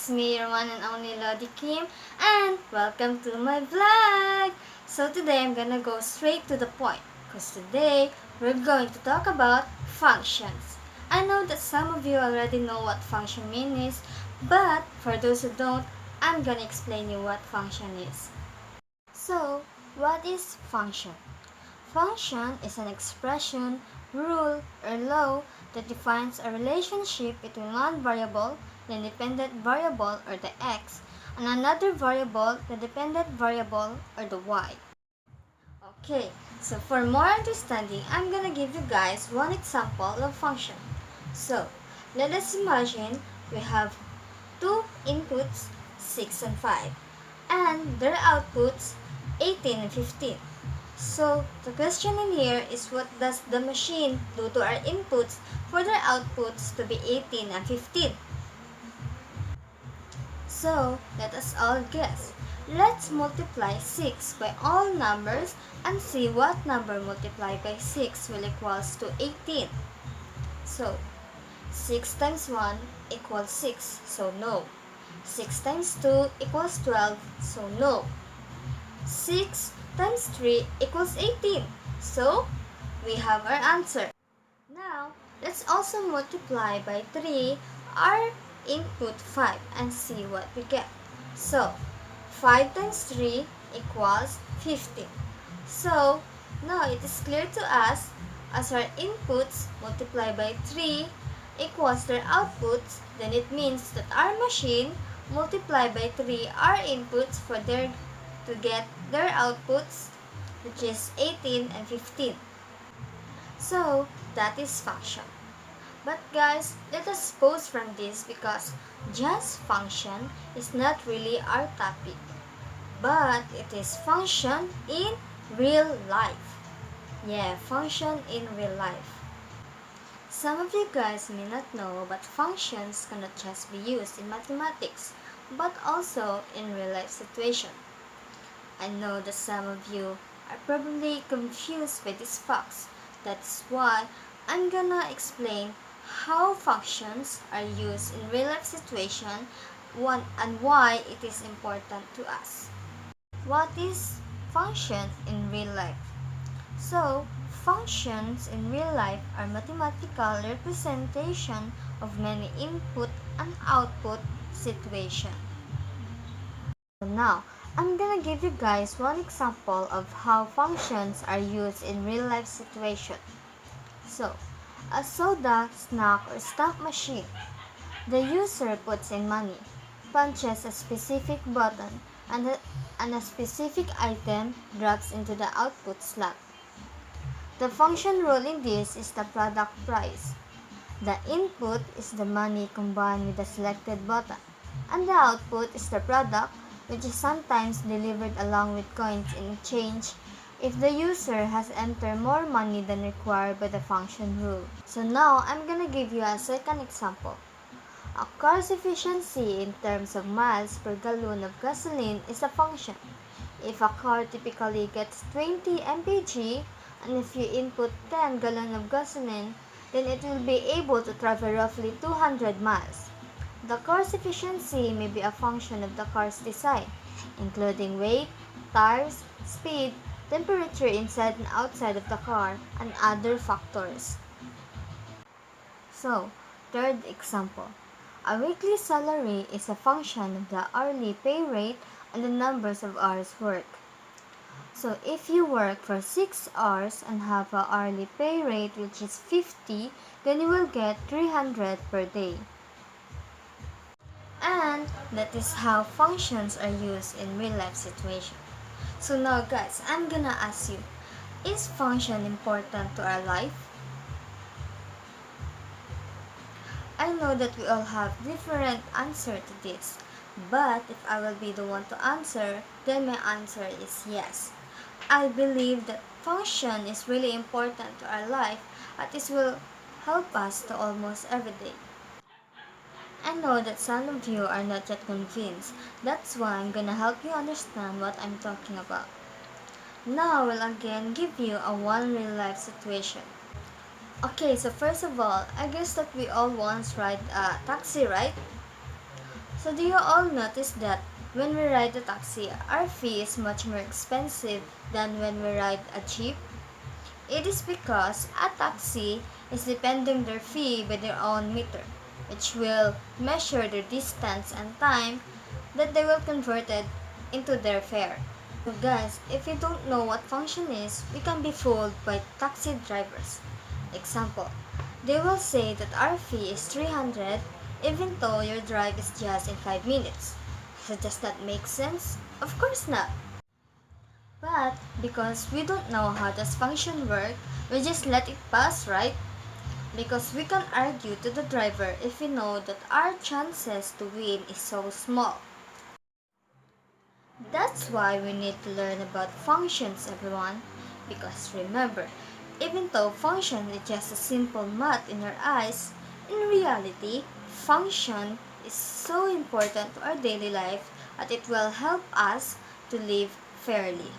It's me, your one and only Lodi Kim, and welcome to my vlog! So today I'm gonna go straight to the point, because today we're going to talk about functions. I know that some of you already know what function means, but for those who don't, I'm gonna explain you what function is. So, what is function? Function is an expression, rule, or law that defines a relationship between one variable, the independent variable or the x, and another variable, the dependent variable or the y. Okay, so for more understanding, I'm gonna give you guys one example of function. So, let us imagine we have two inputs, 6 and 5, and their outputs, 18 and 15. So, the question in here is what does the machine do to our inputs for their outputs to be 18 and 15? So, let us all guess. Let's multiply 6 by all numbers and see what number multiplied by 6 will equals to 18. So, 6 times 1 equals 6, so no. 6 times 2 equals 12, so no. 6 times 3 equals 18. So, we have our answer. Now, let's also multiply by 3 our input 5 and see what we get. So, 5 times 3 equals 15. So, now it is clear to us as our inputs multiplied by 3 equals their outputs, then it means that our machine multiplied by 3 our inputs for their to get their outputs, which is 18 and 15. So, that is function. But guys, let us pause from this because just function is not really our topic. But it is function in real life. Yeah, function in real life. Some of you guys may not know, but functions cannot just be used in mathematics, but also in real life situations. I know that some of you are probably confused by these facts. That's why I'm gonna explain how functions are used in real life situation and why it is important to us. What is function in real life? So, functions in real life are mathematical representation of many input and output situations. So now, I'm gonna give you guys one example of how functions are used in real life situation. So, a soda, snack, or stamp machine. The user puts in money, punches a specific button, and a specific item drops into the output slot. The function rule in this is the product price. The input is the money combined with the selected button, and the output is the product, which is sometimes delivered along with coins in exchange if the user has entered more money than required by the function rule. So now, I'm gonna give you a second example. A car's efficiency in terms of miles per gallon of gasoline is a function. If a car typically gets 20 mpg, and if you input 10 gallons of gasoline, then it will be able to travel roughly 200 miles. The car's efficiency may be a function of the car's design, including weight, tires, speed, temperature inside and outside of the car, and other factors. So, third example. A weekly salary is a function of the hourly pay rate and the numbers of hours worked. So, if you work for 6 hours and have an hourly pay rate which is 50, then you will get 300 per day. And that is how functions are used in real life situations. So now guys, I'm gonna ask you, is function important to our life? I know that we all have different answer to this, but if I will be the one to answer, then my answer is yes. I believe that function is really important to our life, as this will help us to almost every day. I know that some of you are not yet convinced. That's why I'm gonna help you understand what I'm talking about. Now I will again give you a one real life situation. Okay, so first of all, I guess that we all once ride a taxi, right? So do you all notice that when we ride a taxi, our fee is much more expensive than when we ride a jeep? It is because a taxi is depending their fee by their own meter, which will measure their distance and time that they will convert it into their fare. So guys, if you don't know what function is, we can be fooled by taxi drivers. Example, they will say that our fee is 300 even though your drive is just in 5 minutes. So does that make sense? Of course not. But because we don't know how this function work, we just let it pass, right? Because we can argue to the driver if we know that our chances to win is so small. That's why we need to learn about functions, everyone. Because remember, even though function is just a simple math in our eyes, in reality, function is so important to our daily life that it will help us to live fairly.